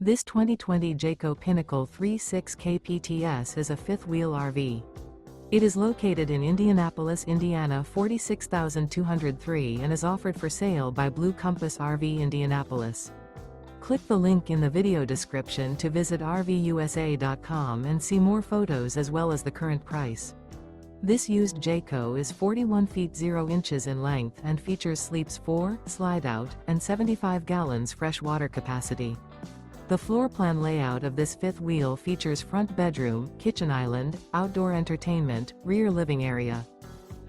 This 2020 Jayco Pinnacle 3.6 kpts is a fifth-wheel RV. It is located in Indianapolis, Indiana 46203 and is offered for sale by Blue Compass RV Indianapolis. Click the link in the video description to visit RVUSA.com and see more photos as well as the current price. This used Jayco is 41 feet 0 inches in length and features sleeps 4, slide-out, and 75 gallons fresh water capacity. The floor plan layout of this fifth wheel features front bedroom, kitchen island, outdoor entertainment, rear living area.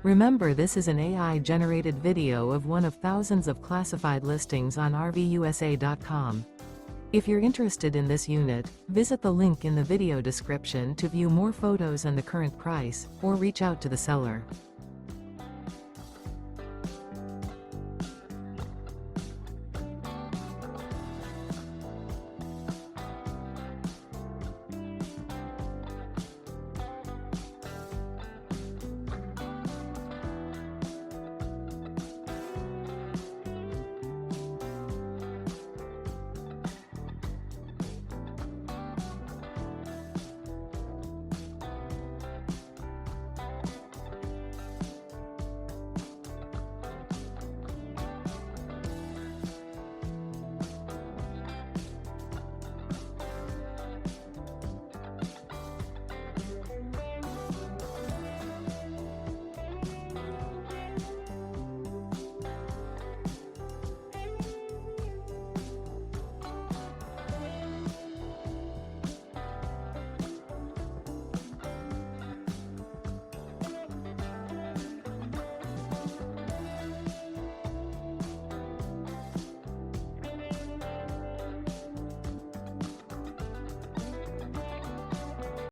Remember, this is an AI-generated video of one of thousands of classified listings on RVUSA.com. If you're interested in this unit, visit the link in the video description to view more photos and the current price, or reach out to the seller.